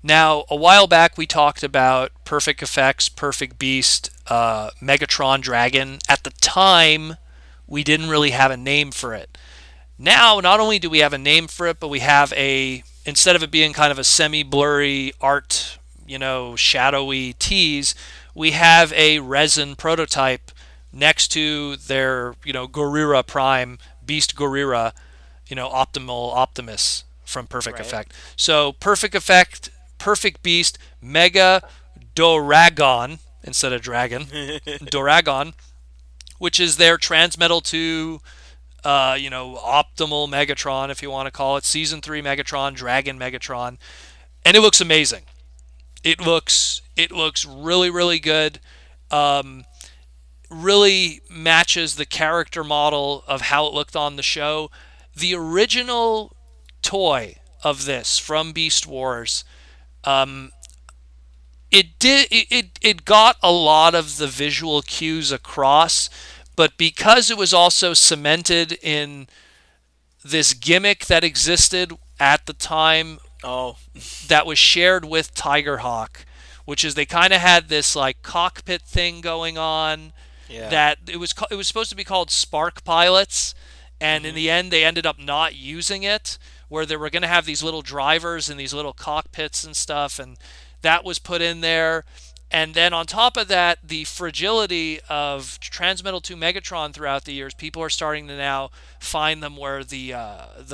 Now, a while back, we talked about Perfect Effects, Perfect Beast, Megatron Dragon. At the time, we didn't really have a name for it. Now, not only do we have a name for it, but we have instead of it being kind of a semi-blurry art, shadowy tease, we have a resin prototype next to their, Gorira Prime, Beast Gorira, Optimal Optimus from Perfect Right. Effect. So Perfect Effect, Perfect Beast, Mega Doragon instead of Dragon, Doragon, which is their Transmetal 2, optimal Megatron, if you want to call it, Season 3 Megatron, Dragon Megatron, and it looks amazing. It looks really really good. Um, Really matches the character model of how it looked on the show. The original toy of this from Beast Wars, um, it got a lot of the visual cues across, but because it was also cemented in this gimmick that existed at the time Oh, that was shared with Tigerhawk, which is they kind of had this like cockpit thing going on yeah. that it was supposed to be called Spark Pilots, and in Hmm. the end they ended up not using it, where they were going to have these little drivers and these little cockpits and stuff, and that was put in there. And then on top of that, the fragility of Transmetal 2 Megatron throughout the years, people are starting to now find them where the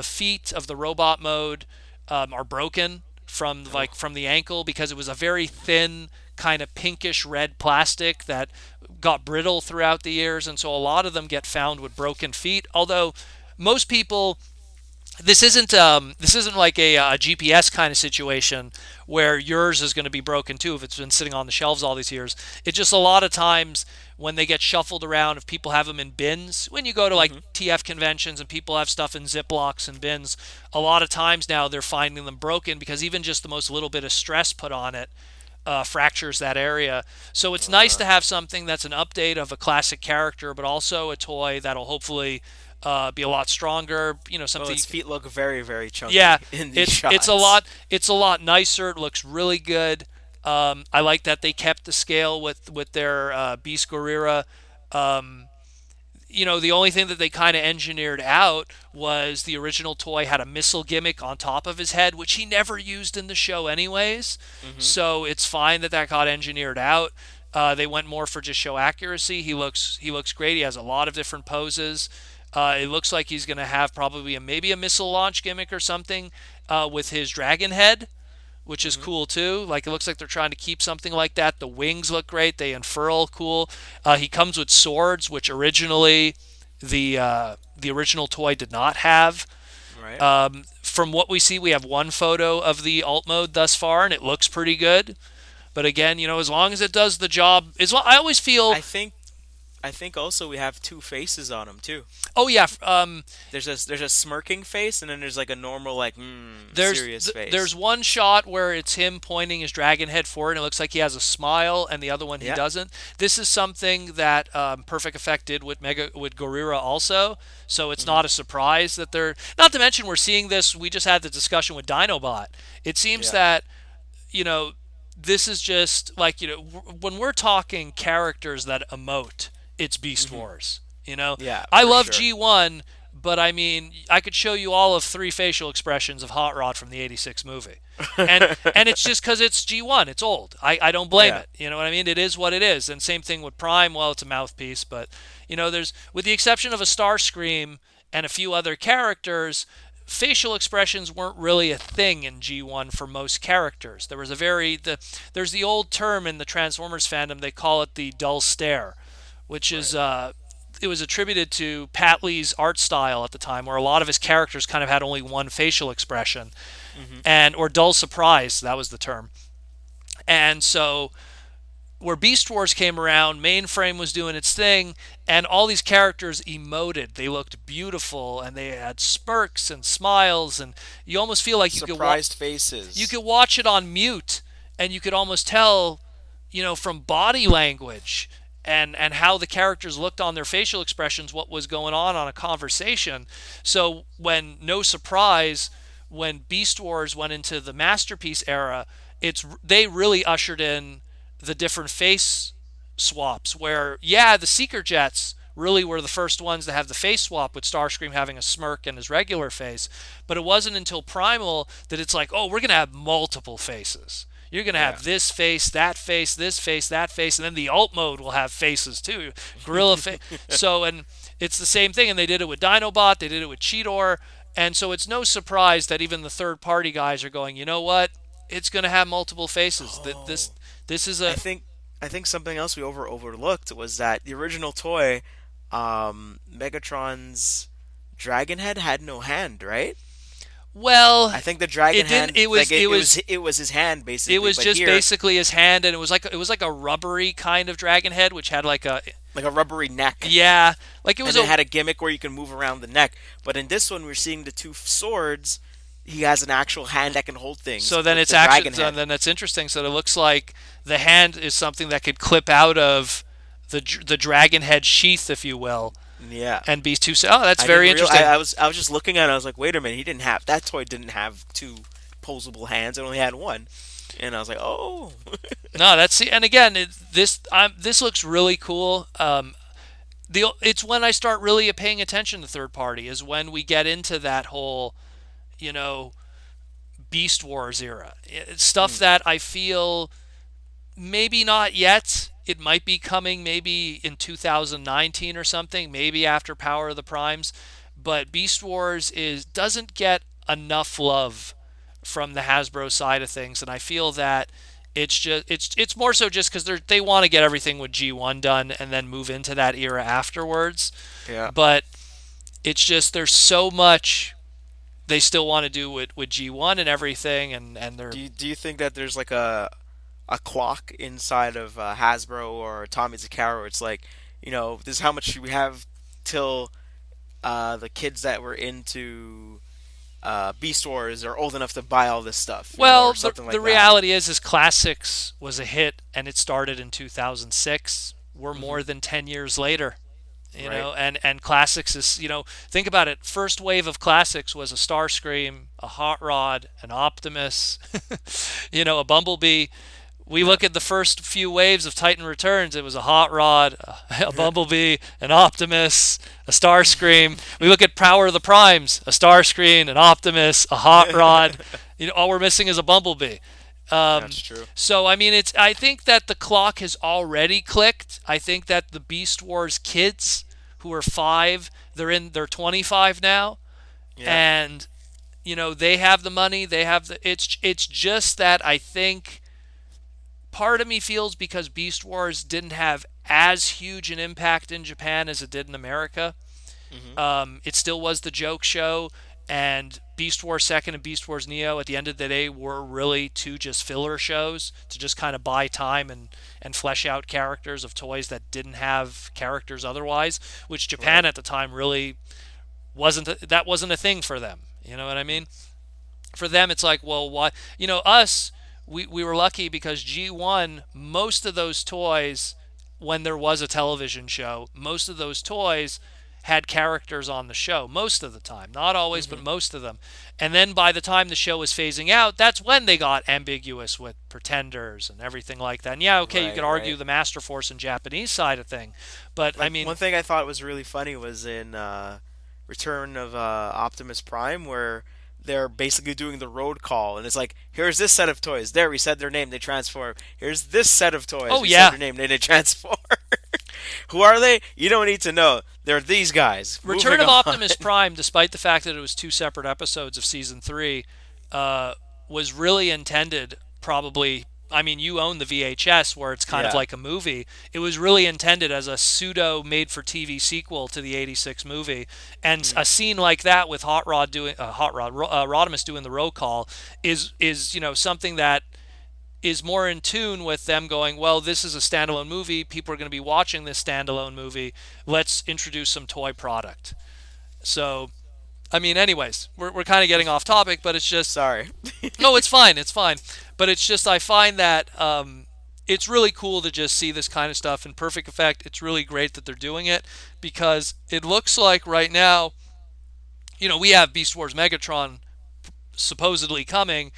feet of the robot mode are broken from Oh, from the ankle, because it was a very thin kind of pinkish red plastic that got brittle throughout the years, and so a lot of them get found with broken feet. Although most people, this isn't like a GPS kind of situation where yours is going to be broken too if it's been sitting on the shelves all these years. It's just a lot of times when they get shuffled around, if people have them in bins, when you go to like hmm. TF conventions and people have stuff in Ziplocs and bins, a lot of times now they're finding them broken because even just the most little bit of stress put on it fractures that area. So it's nice Uh, to have something that's an update of a classic character, but also a toy that'll hopefully be a lot stronger. well, Something. its feet look very, very Yeah, chunky in these it's a shots. lot. It's a lot nicer. It looks really good. I like that they kept the scale with their Beast Gorilla. Um, the only thing that they kind of engineered out was the original toy had a missile gimmick on top of his head, which he never used in the show anyways. Hmm. So it's fine that that got engineered out. They went more for just show accuracy. He looks great. He has a lot of different poses. It looks like he's going to have probably maybe a missile launch gimmick or something with his dragon head, which is Hmm. cool too. Like it looks like they're trying to keep something like that. The wings look great. They unfurl cool. He comes with swords, which originally the original toy did not have. Right. From what we see, we have one photo of the alt mode thus far, and it looks pretty good. But again, as long as it does the job, I always feel. I think I think also we have two faces on him too. Oh yeah, There's a smirking face and then there's like a normal like serious there's face. one shot where it's him pointing his dragon head forward, and it looks like he has a smile, and the other one he Yeah. doesn't. This is something that Perfect Effect did with Gorira also, so it's Hmm. not a surprise that they're. Not to mention, we're seeing this. We just had the discussion with Dinobot. It seems Yeah. that you know this is just like when we're talking characters that emote, it's Beast Hmm. Wars. Yeah, I for love sure. G1, but I mean, I could show you all of three facial expressions of Hot Rod from the '86 movie, and it's just because it's G1. It's old. I don't blame Yeah. it. You know what I mean? It is what it is. And same thing with Prime. Well, it's a mouthpiece, but there's, with the exception of a Starscream and a few other characters, facial expressions weren't really a thing in G1 for most characters. There was there's the old term in the Transformers fandom. They call it the dull stare, which is Right. it was attributed to Pat Lee's art style at the time, where a lot of his characters kind of had only one facial expression, Hmm. and or dull surprise, that was the term. And so where Beast Wars came around, Mainframe was doing its thing, and all these characters emoted. They looked beautiful, and they had smirks and smiles, and you almost feel like Surprised you faces. could watch it on mute, and you could almost tell, from body language and how the characters looked on their facial expressions, what was going on a conversation. So when, no surprise, when Beast Wars went into the Masterpiece era, they really ushered in the different face swaps where, yeah, the Seeker Jets really were the first ones to have the face swap with Starscream having a smirk and his regular face. But it wasn't until Primal that it's like, oh, we're going to have multiple faces. You're going to Yeah. have this face, that face, this face, that face, and then the alt mode will have faces too. Gorilla face. So, and it's the same thing. And they did it with Dinobot, they did it with Cheetor. And so it's no surprise that even the third party guys are going, you know what? It's going to have multiple faces. That Oh, this is I a think I think something else we overlooked was that the original toy, Megatron's dragon head had no hand, right? well, I think the dragon it didn't. hand, like it was his hand It basically, was but just here, basically his hand, and it was like a rubbery kind of dragon head, which had like a, like a rubbery neck, yeah, like it was and it a. had a gimmick where you can move around the neck. But in this one, we're seeing the two swords. He has an actual hand that can hold things So then with it's the actually, dragon so head. then that's interesting. So it looks like the hand is something that could clip out of the dragon head sheath, if you will, Yeah. and be two. Oh, that's I didn't very real. interesting. I was just looking at it. I was like, wait a minute. He didn't have that toy. Didn't have two posable hands. It only had one. And I was like, oh, No, that's and again, this looks really cool. It's when I start really paying attention to third party is when we get into that whole, you know, Beast Wars era. It's stuff mm, that I feel maybe not yet. It might be coming maybe in 2019 or something, maybe after Power of the Primes. But Beast Wars is doesn't get enough love from the Hasbro side of things, and I feel that it's more so just because they want to get everything with G1 done and then move into that era afterwards. yeah. But it's just there's so much they still want to do with G1 and everything, and they're Do you think that there's like a clock inside of Hasbro or Tommy Zakara where it's like, this is how much we have till the kids that were into Beast Wars are old enough to buy all this stuff, well, or something the like that. reality is Classics was a hit and it started in 2006. We're Hmm. more than 10 years later, Right. and Classics is, think about it. First wave of Classics was a Starscream, a Hot Rod, an Optimus, a Bumblebee. We Yeah. look at the first few waves of Titan Returns. It was a Hot Rod, a Bumblebee, an Optimus, a Starscream. We look at Power of the Primes, a Starscream, an Optimus, a Hot Rod. All we're missing is a Bumblebee. That's Um, true. so I mean, it's. I think that the clock has already clicked. I think that the Beast Wars kids, who are 5, they're 25 now, Yeah. and they have the money. They have the. It's just that I think part of me feels because Beast Wars didn't have as huge an impact in Japan as it did in America. Hmm. It still was the joke show, and Beast Wars Second and Beast Wars Neo at the end of the day were really two just filler shows to just kind of buy time and flesh out characters of toys that didn't have characters otherwise, which Japan Right. at the time really wasn't a thing for them. You know what I mean? For them, it's like, well, why? Us, we were lucky because G1, most of those toys, when there was a television show, most of those toys had characters on the show most of the time. Not always, but Hmm. most of them. And then by the time the show was phasing out, that's when they got ambiguous with pretenders and everything like that. And yeah, okay, you could Right. argue Right. the Master Force and Japanese side of thing, but I Like mean, one thing I thought was really funny was in Return of Optimus Prime, where they're basically doing the road call, and it's like, here's this set of toys. There, we said their name, they transform. Here's this set of toys. oh We said yeah, their name, they transform. Who are they? You don't need to know. They're these guys. Return Moving of on. Optimus Prime, despite the fact that it was two separate episodes of season 3, uh, was really intended. Probably, I mean, you own the VHS where it's kind of Yeah. like a movie. It was really intended as a pseudo made-for-TV sequel to the '86 movie, and Mm, a scene like that with Rodimus doing the roll call is something that is more in tune with them going, well, this is a standalone movie. People are going to be watching this standalone movie. Let's introduce some toy product. So, I mean, anyways, we're kind of getting off topic, but it's just, sorry. no, it's fine. It's fine. But it's just, I find that it's really cool to just see this kind of stuff in perfect effect. It's really great that they're doing it because it looks like right now, we have Beast Wars Megatron supposedly coming.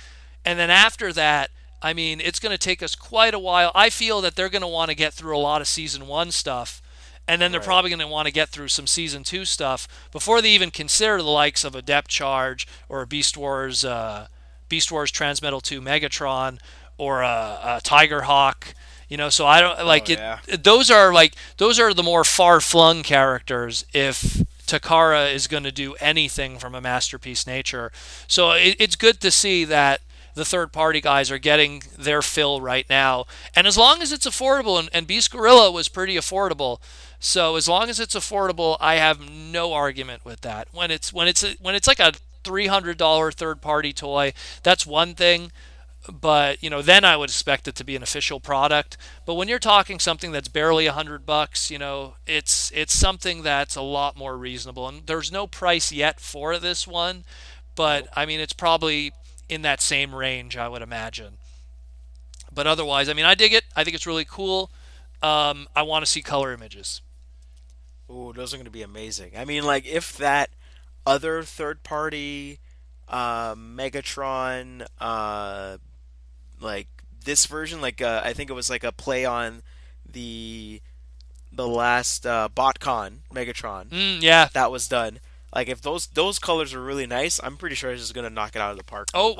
And then after that, I mean, it's going to take us quite a while. I feel that they're going to want to get through a lot of season 1 stuff, and then they're Right. probably going to want to get through some season 2 stuff before they even consider the likes of a Depth Charge or a Beast Wars Transmetal 2 Megatron or a Tiger Hawk. So I don't Oh like it. yeah. Those are the more far flung characters. If Takara is going to do anything from a masterpiece nature, so it's good to see that the third party guys are getting their fill right now. And as long as it's affordable, and Beast Gorilla was pretty affordable, so as long as it's affordable, I have no argument with that. When it's like a $300 third party toy, that's one thing. But then I would expect it to be an official product. But when you're talking something that's barely $100, it's something that's a lot more reasonable. And there's no price yet for this one, but Nope. I mean it's probably in that same range, I would imagine. But otherwise, I mean, I dig it. I think it's really cool. I want to see color images. Ooh, those are gonna be amazing. I mean, like if that other third party Megatron like this version, like I think it was like a play on the the last BotCon Megatron Yeah. that was done. Like if those colors are really nice, I'm pretty sure it's just gonna knock it out of the park. Oh well.